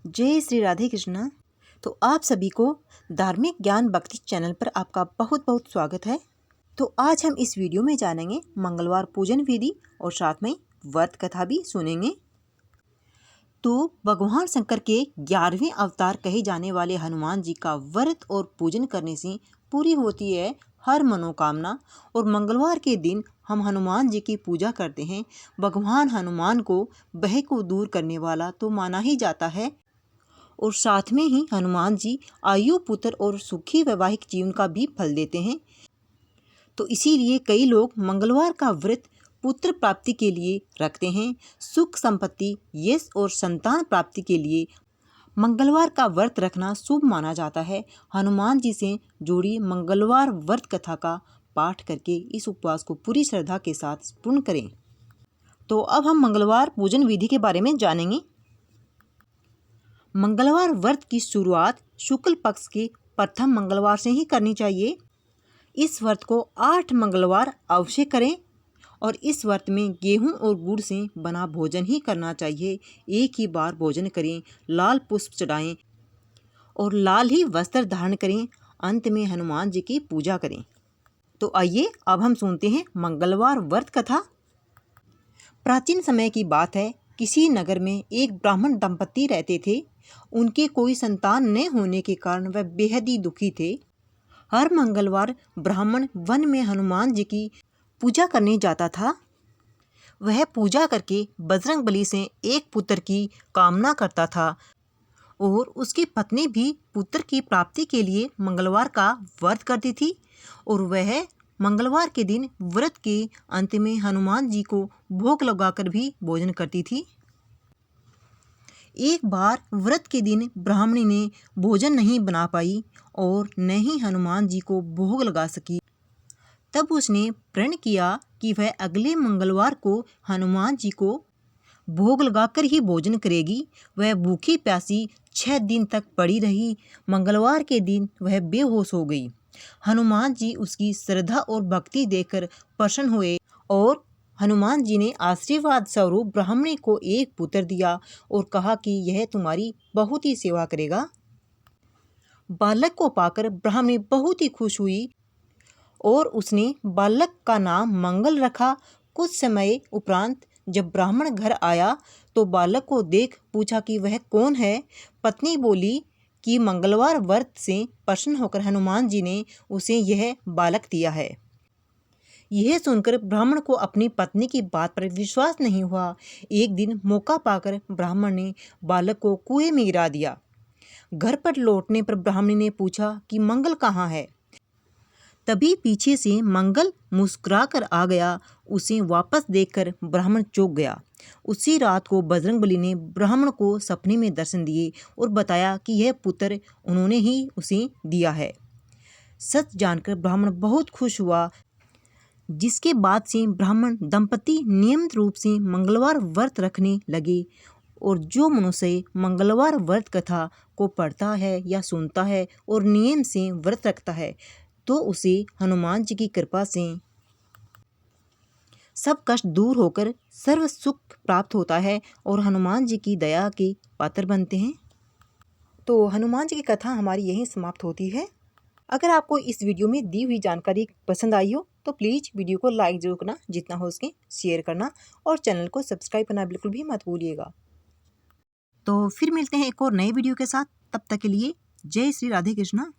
जय श्री राधे कृष्णा। तो आप सभी को धार्मिक ज्ञान भक्ति चैनल पर आपका बहुत बहुत स्वागत है। तो आज हम इस वीडियो में जानेंगे मंगलवार पूजन विधि और साथ में व्रत कथा भी सुनेंगे। तो भगवान शंकर के 11वें अवतार कहे जाने वाले हनुमान जी का व्रत और पूजन करने से पूरी होती है हर मनोकामना। और मंगलवार के दिन हम हनुमान जी की पूजा करते हैं। भगवान हनुमान को भय को दूर करने वाला तो माना ही जाता है और साथ में ही हनुमान जी आयु पुत्र और सुखी वैवाहिक जीवन का भी फल देते हैं। तो इसीलिए कई लोग मंगलवार का व्रत पुत्र प्राप्ति के लिए रखते हैं। सुख संपत्ति यश और संतान प्राप्ति के लिए मंगलवार का व्रत रखना शुभ माना जाता है। हनुमान जी से जुड़ी मंगलवार व्रत कथा का पाठ करके इस उपवास को पूरी श्रद्धा के साथ पूर्ण करें। तो अब हम मंगलवार पूजन विधि के बारे में जानेंगे। मंगलवार व्रत की शुरुआत शुक्ल पक्ष के प्रथम मंगलवार से ही करनी चाहिए। इस व्रत को 8 मंगलवार अवश्य करें और इस व्रत में गेहूं और गुड़ से बना भोजन ही करना चाहिए। एक ही बार भोजन करें, लाल पुष्प चढ़ाएं और लाल ही वस्त्र धारण करें। अंत में हनुमान जी की पूजा करें। तो आइए अब हम सुनते हैं मंगलवार व्रत कथा। प्राचीन समय की बात है। किसी नगर में एक ब्राह्मण दंपति रहते थे। उनके कोई संतान न होने के कारण वह बेहद ही दुखी थे। हर मंगलवार ब्राह्मण वन में हनुमान जी की पूजा करने जाता था। वह पूजा करके बजरंगबली से एक पुत्र की कामना करता था और उसकी पत्नी भी पुत्र की प्राप्ति के लिए मंगलवार का व्रत करती थी। और वह मंगलवार के दिन व्रत के अंत में हनुमान जी को भोग लगाकर भी भोजन करती थी। एक बार व्रत के दिन ब्राह्मणी ने भोजन नहीं बना पाई और न ही हनुमान जी को भोग लगा सकी। तब उसने प्रण किया कि वह अगले मंगलवार को हनुमान जी को भोग लगाकर ही भोजन करेगी। वह भूखी प्यासी 6 दिन तक पड़ी रही। मंगलवार के दिन वह बेहोश हो गई। हनुमान जी उसकी श्रद्धा और भक्ति देखकर प्रसन्न हुए और हनुमान जी ने आशीर्वाद स्वरूप ब्राह्मणी को एक पुत्र दिया और कहा कि यह तुम्हारी बहुत ही सेवा करेगा। बालक को पाकर ब्राह्मणी बहुत ही खुश हुई और उसने बालक का नाम मंगल रखा। कुछ समय उपरांत जब ब्राह्मण घर आया तो बालक को देख पूछा कि वह कौन है। पत्नी बोली कि मंगलवार व्रत से प्रसन्न होकर हनुमान जी ने उसे यह बालक दिया है। यह सुनकर ब्राह्मण को अपनी पत्नी की बात पर विश्वास नहीं हुआ। एक दिन मौका पाकर ब्राह्मण ने बालक को कुएं में गिरा दिया। घर पर लौटने पर ब्राह्मणी ने पूछा कि मंगल कहाँ है। तभी पीछे से मंगल मुस्कुराकर आ गया। उसे वापस देखकर ब्राह्मण चौंक गया। उसी रात को बजरंगबली ने ब्राह्मण को सपने में दर्शन दिए और बताया कि यह पुत्र उन्होंने ही उसे दिया है। सच जानकर ब्राह्मण बहुत खुश हुआ, जिसके बाद से ब्राह्मण दंपति नियमित रूप से मंगलवार व्रत रखने लगे। और जो मनुष्य मंगलवार व्रत कथा को पढ़ता है या सुनता है और नियम से व्रत रखता है तो उसे हनुमान जी की कृपा से सब कष्ट दूर होकर सर्व सुख प्राप्त होता है और हनुमान जी की दया के पात्र बनते हैं। तो हनुमान जी की कथा हमारी यहीं समाप्त होती है। अगर आपको इस वीडियो में दी हुई जानकारी पसंद आई हो तो प्लीज़ वीडियो को लाइक जरूर करना, जितना हो सके शेयर करना और चैनल को सब्सक्राइब करना बिल्कुल भी मत भूलिएगा। तो फिर मिलते हैं एक और नए वीडियो के साथ। तब तक के लिए जय श्री राधे कृष्णा।